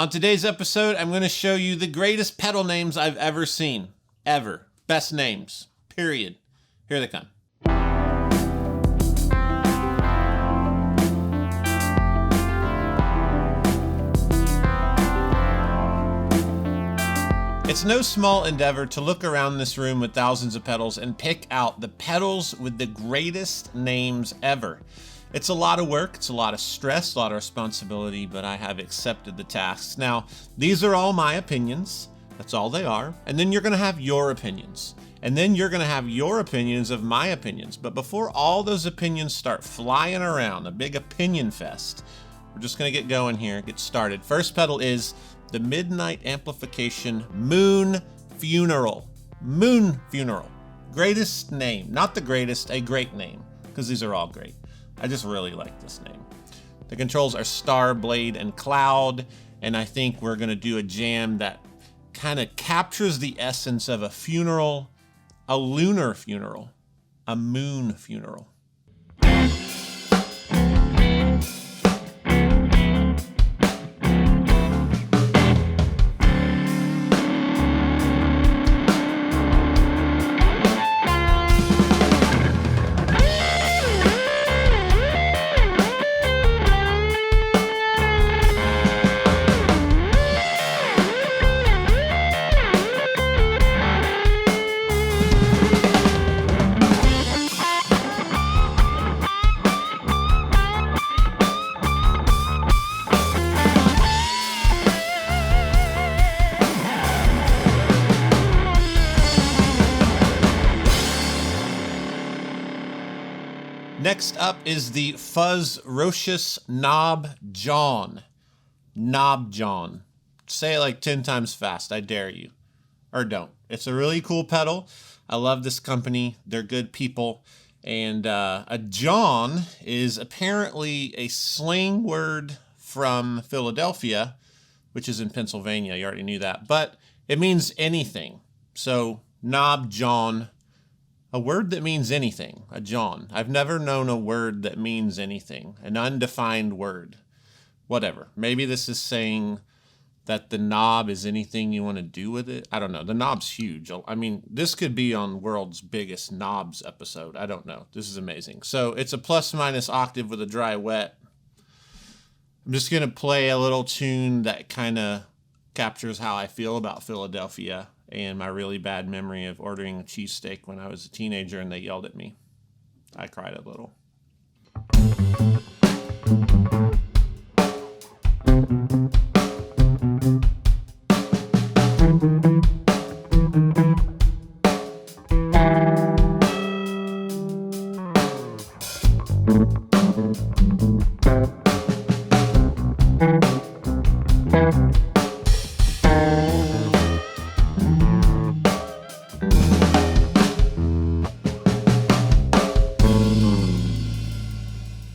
On today's episode, I'm going to show you the greatest pedal names I've ever seen. Ever. Best names. Period. Here they come. It's no small endeavor to look around this room with thousands of pedals and pick out the pedals with the greatest names ever. It's a lot of work, it's a lot of stress, a lot of responsibility, but I have accepted the tasks. Now, these are all my opinions. That's all they are. And then you're going to have your opinions. And then you're going to have your opinions of my opinions. But before all those opinions start flying around, a big opinion fest, we're just going to get going here, get started. First pedal is the Midnight Amplification Moon Funeral. Moon Funeral. Greatest name. Not the greatest, a great name. Because these are all great. I just really like this name. The controls are Star, Blade, and Cloud, and I think we're gonna do a jam that kind of captures the essence of a funeral, a lunar funeral, a moon funeral. Next up is the Fuzzrocious Knob Jawn. Knob Jawn. Say it like 10 times fast, I dare you. Or don't. It's a really cool pedal. I love this company. They're good people. And a Jawn is apparently a slang word from Philadelphia, which is in Pennsylvania. You already knew that. But it means anything. So, Knob Jawn. A word that means anything, a Jawn. I've never known a word that means anything, an undefined word. Whatever. Maybe this is saying that the knob is anything you want to do with it. I don't know. The knob's huge. I mean, this could be on World's Biggest Knobs episode. I don't know. This is amazing. So it's a plus minus octave with a dry wet. I'm just going to play a little tune that kind of captures how I feel about Philadelphia and my really bad memory of ordering a cheesesteak when I was a teenager and they yelled at me. I cried a little.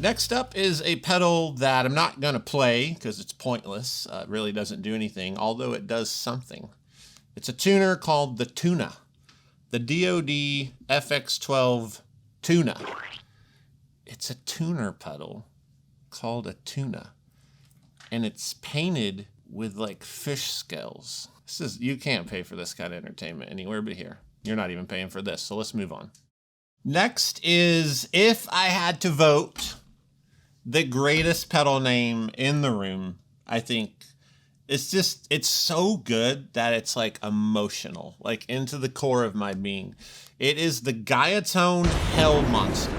Next up is a pedal that I'm not going to play because it's pointless. It really doesn't do anything, although it does something. It's a tuner called the Tuna. The DOD FX12 Tuna. It's a tuner pedal called a Tuna. And it's painted with like fish scales. You can't pay for this kind of entertainment anywhere but here. You're not even paying for this, so let's move on. Next is, if I had to vote, the greatest pedal name in the room, I think. It's so good that it's like emotional, like into the core of my being. It is the Guyatone Hell Monster.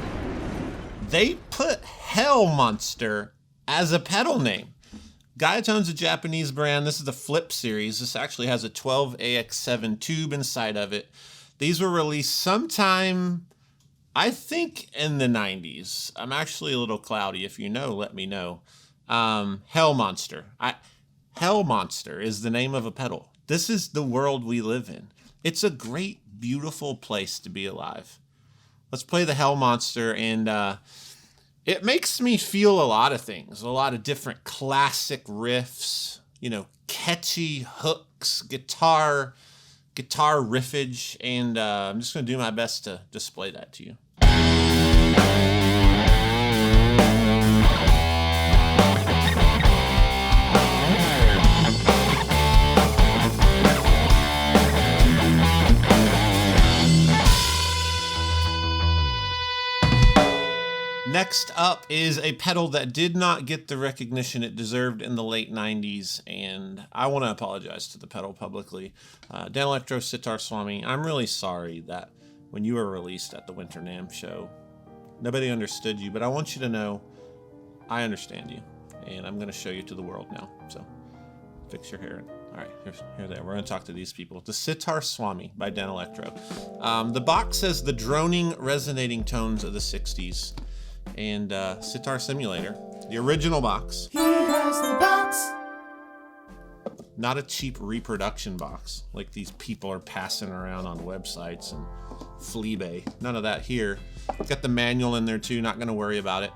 They put Hell Monster as a pedal name. Guyatone's a Japanese brand. This is the Flip series. This actually has a 12AX7 tube inside of it. These were released sometime, I think, in the 90s. I'm actually a little cloudy. If you know, let me know. Hell Monster. Hell Monster is the name of a pedal. This is the world we live in. It's a great, beautiful place to be alive. Let's play the Hell Monster, and it makes me feel a lot of things. A lot of different classic riffs, you know, catchy hooks, guitar riffage, and I'm just going to do my best to display that to you. Next up is a pedal that did not get the recognition it deserved in the late 90s, and I want to apologize to the pedal publicly. Danelectro, Sitar Swami, I'm really sorry that when you were released at the Winter NAMM show, nobody understood you, but I want you to know I understand you, and I'm going to show you to the world now. So fix your hair. All right, here they are. We're going to talk to these people. The Sitar Swami by Danelectro. The box says the droning, resonating tones of the 60s. And Sitar Simulator, the original box. Here goes the box. Not a cheap reproduction box like these people are passing around on websites and Fleabay. None of that here. Got the manual in there too, not going to worry about it.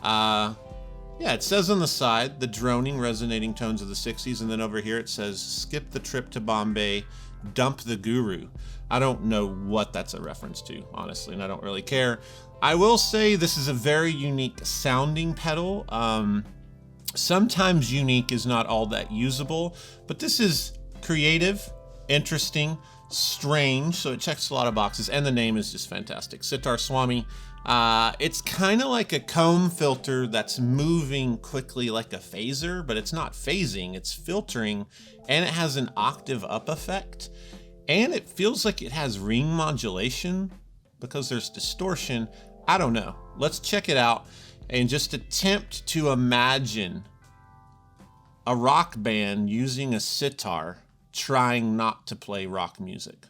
Yeah, it says on the side, the droning, resonating tones of the 60s, and then over here it says, skip the trip to Bombay, dump the guru. I don't know what that's a reference to, honestly, and I don't really care. I will say this is a very unique sounding pedal. Sometimes unique is not all that usable, but this is creative, interesting, strange, so it checks a lot of boxes, and the name is just fantastic. Sitar Swami. It's kind of like a comb filter that's moving quickly like a phaser, but it's not phasing, it's filtering, and it has an octave up effect, and it feels like it has ring modulation because there's distortion. I don't know. Let's check it out and just attempt to imagine a rock band using a sitar trying not to play rock music.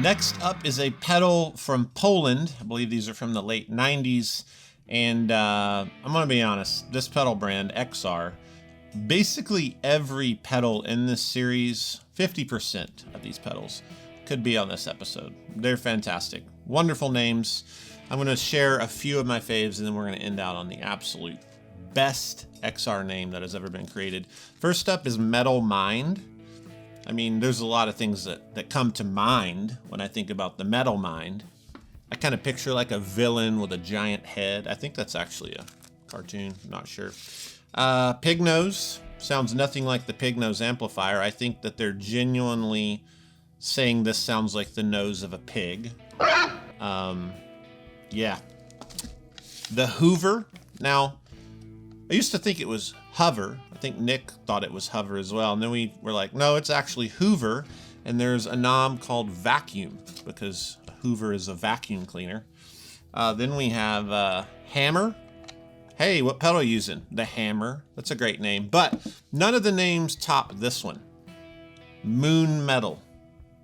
Next up is a pedal from Poland. I believe these are from the late 90s. And I'm going to be honest, this pedal brand, EXAR, basically every pedal in this series, 50% of these pedals, could be on this episode. They're fantastic. Wonderful names. I'm going to share a few of my faves, and then we're going to end out on the absolute best EXAR name that has ever been created. First up is Metal Mind. I mean, there's a lot of things that come to mind when I think about the Metal Mind. I kind of picture like a villain with a giant head. I think that's actually a cartoon, I'm not sure. Pig Nose sounds nothing like the Pig Nose amplifier. I think that they're genuinely saying this sounds like the nose of a pig. Yeah. The Hoover. Now, I used to think it was Hover. I think Nick thought it was Hover as well. And then we were like, no, it's actually Hoover. And there's a knob called Vacuum because a Hoover is a vacuum cleaner. Then we have Hammer. Hey, what pedal are you using? The Hammer. That's a great name. But none of the names top this one. Moon Metal.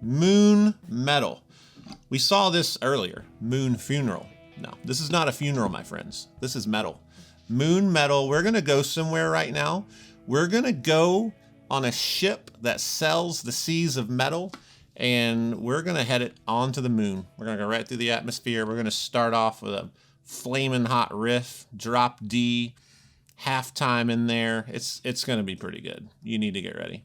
Moon Metal. We saw this earlier. Moon Funeral. No, this is not a funeral, my friends. This is metal. Moon Metal. We're going to go somewhere right now. We're going to go on a ship that sails the seas of metal, and we're going to head it onto the moon. We're going to go right through the atmosphere. We're going to start off with a flaming hot riff, drop D, halftime in there. It's going to be pretty good. You need to get ready.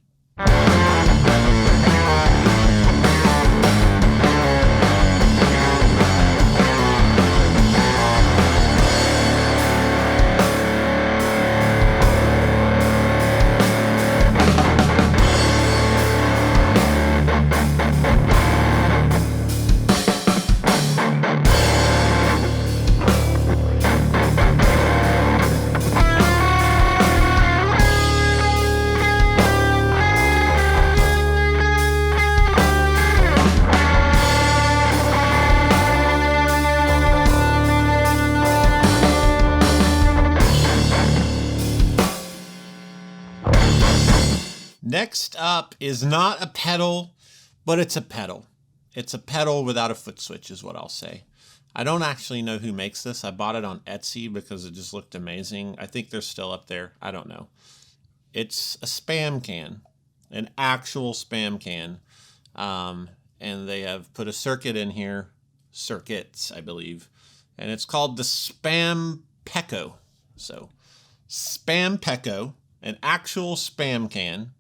Next up is not a pedal, but it's a pedal. It's a pedal without a foot switch is what I'll say. I don't actually know who makes this. I bought it on Etsy because it just looked amazing. I think they're still up there. I don't know. It's a spam can, an actual spam can. And they have put a circuit in here, circuits, I believe. And it's called the SPAMPeko. So, SPAMPeko, an actual spam can.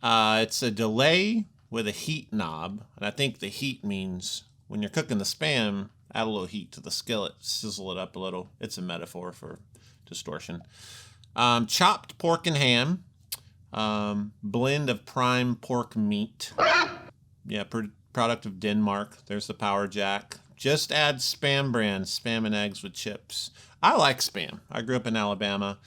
It's a delay with a heat knob. And I think the heat means when you're cooking the spam, add a little heat to the skillet, sizzle it up a little. It's a metaphor for distortion. Chopped pork and ham. Blend of prime pork meat. Yeah, product of Denmark. There's the power jack. Just add Spam brand, Spam and eggs with chips. I like Spam. I grew up in Alabama.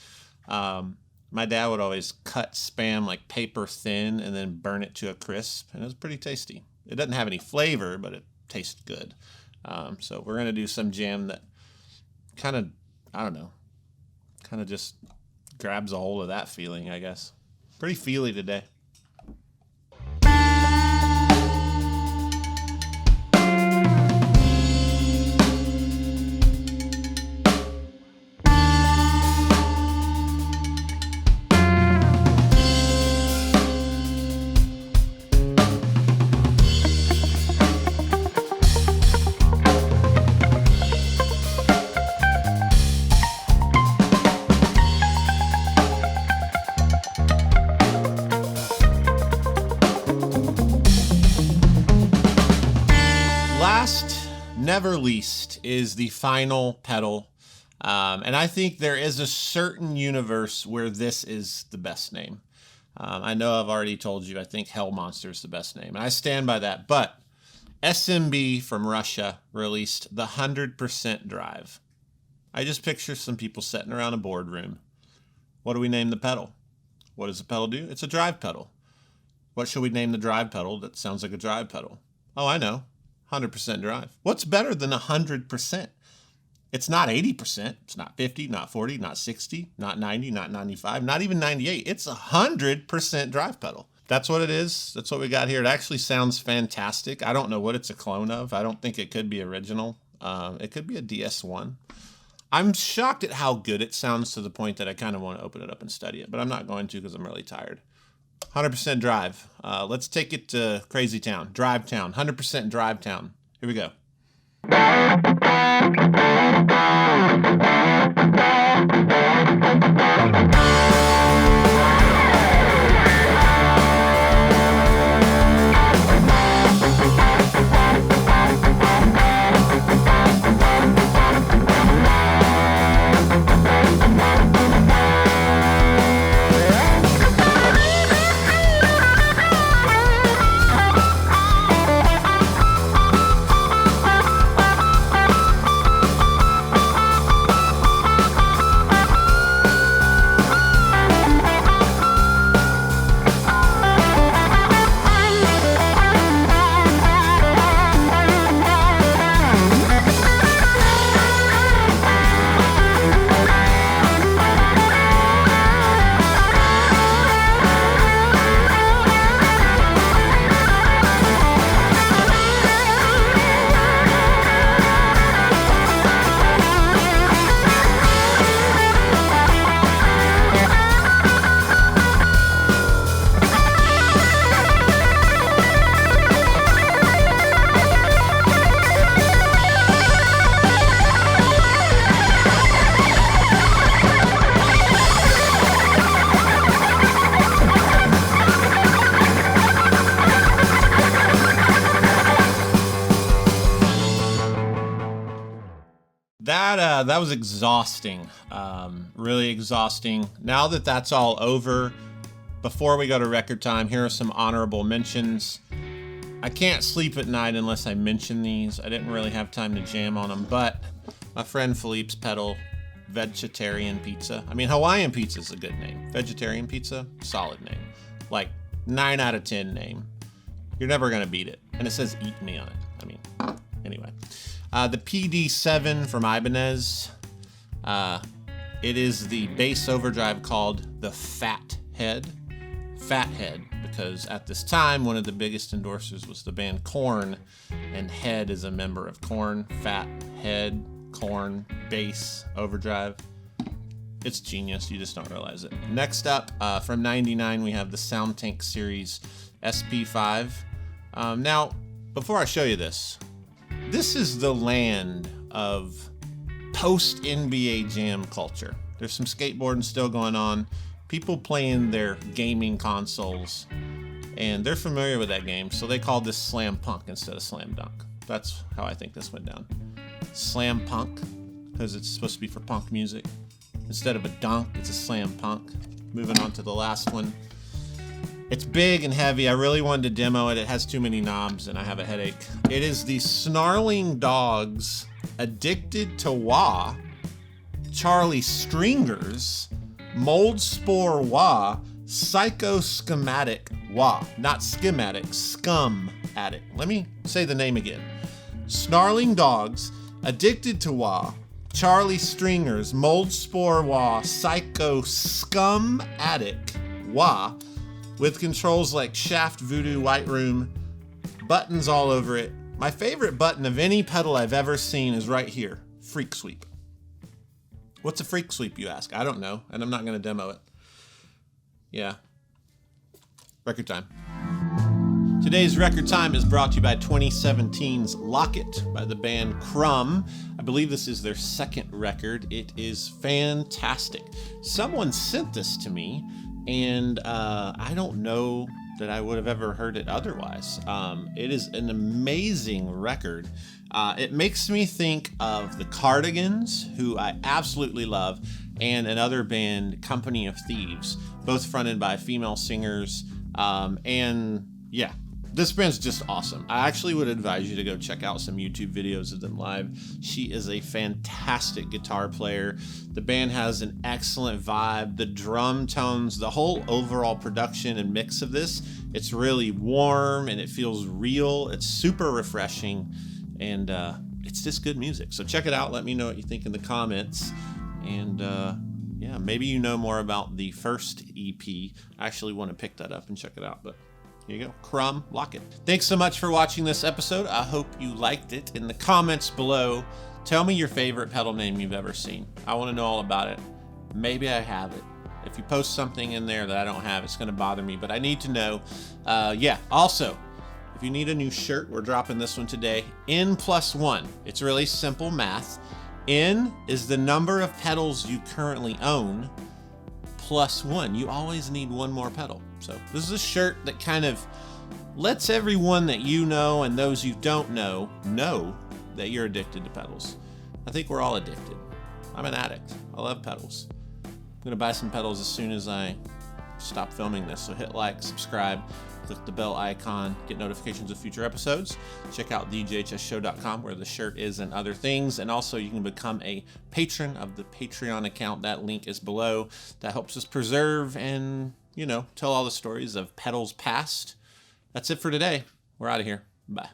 My dad would always cut Spam like paper thin and then burn it to a crisp, and it was pretty tasty. It doesn't have any flavor, but it tastes good. So we're going to do some jam that kind of, I don't know, kind of just grabs a hold of that feeling, I guess. Pretty feely today. Never least is the final pedal, and I think there is a certain universe where this is the best name. I know I've already told you I think Hell Monster is the best name, and I stand by that, but SMB from Russia released the 100% Drive. I just picture some people sitting around a boardroom. What do we name the pedal? What does the pedal do? It's a drive pedal. What should we name the drive pedal that sounds like a drive pedal? Oh, I know. 100% drive. What's better than 100%? It's not 80%. It's not 50, not 40, not 60, not 90, not 95, not even 98. It's 100% drive pedal. That's what it is. That's what we got here. It actually sounds fantastic. I don't know what it's a clone of. I don't think it could be original. It could be a DS1. I'm shocked at how good it sounds to the point that I kind of want to open it up and study it, but I'm not going to because I'm really tired. 100% drive. Let's take it to Crazy Town. Drive Town. 100% Drive Town. Here we go. That was exhausting, really exhausting. Now that that's all over, before we go to record time, here are some honorable mentions. I can't sleep at night unless I mention these. I didn't really have time to jam on them, but my friend Philippe's pedal, Vegetarian Pizza. I mean, Hawaiian Pizza is a good name. Vegetarian Pizza, solid name. Like 9 out of 10 name. You're never gonna beat it. And it says eat me on it. I mean, anyway. The PD7 from Ibanez. It is the bass overdrive called the Phat-Hed. Phat-Hed, because at this time, one of the biggest endorsers was the band Korn, and Head is a member of Korn. Phat-Hed, Korn, bass, overdrive. It's genius, you just don't realize it. Next up, from 99, we have the Soundtank series SP5. Now, before I show you this is the land of post-NBA Jam culture. There's some skateboarding still going on, people playing their gaming consoles, and they're familiar with that game, so they called this slam punk instead of slam dunk. That's how I think this went down. Slam punk, because it's supposed to be for punk music. Instead of a dunk, it's a slam punk. Moving on to the last one. It's big and heavy. I really wanted to demo it. It has too many knobs and I have a headache. It is the Snarling Dogs Addicted to Wah, Charlie Stringers, Mold Spore Wah, Psycho Schematic Wah. Not schematic, scum addict. Let me say the name again. Snarling Dogs Addicted to Wah, Charlie Stringers, Mold Spore Wah, Psycho Scum Addict Wah, with controls like Shaft, Voodoo, White Room, buttons all over it. My favorite button of any pedal I've ever seen is right here, Freak Sweep. What's a Freak Sweep, you ask? I don't know, and I'm not going to demo it. Yeah. Record time. Today's record time is brought to you by 2017's Lock It by the band Crumb. I believe this is their second record. It is fantastic. Someone sent this to me, and I don't know that I would have ever heard it otherwise. It is an amazing record. It makes me think of the Cardigans, who I absolutely love, and another band, Company of Thieves, both fronted by female singers. And yeah, this band's just awesome. I actually would advise you to go check out some YouTube videos of them live. She is a fantastic guitar player. The band has an excellent vibe. The drum tones, the whole overall production and mix of this, it's really warm and it feels real. It's super refreshing, and it's just good music. So check it out. Let me know what you think in the comments. And yeah, maybe you know more about the first EP. I actually want to pick that up and check it out, but here you go. Crumb, Lock It. Thanks so much for watching this episode. I hope you liked it. In the comments below, tell me your favorite pedal name you've ever seen. I want to know all about it. Maybe I have it. If you post something in there that I don't have, it's going to bother me, but I need to know. Yeah, also, if you need a new shirt, we're dropping this one today. N+1. It's really simple math. N is the number of pedals you currently own, +1. You always need one more pedal. So this is a shirt that kind of lets everyone that you know and those you don't know that you're addicted to pedals. I think we're all addicted. I'm an addict. I love pedals. I'm gonna buy some pedals as soon as I stop filming this. So hit like, subscribe, click the bell icon, get notifications of future episodes. Check out thejhsshow.com where the shirt is and other things. And also you can become a patron of the Patreon account. That link is below. That helps us preserve and, you know, tell all the stories of pedals past. That's it for today. We're out of here. Bye.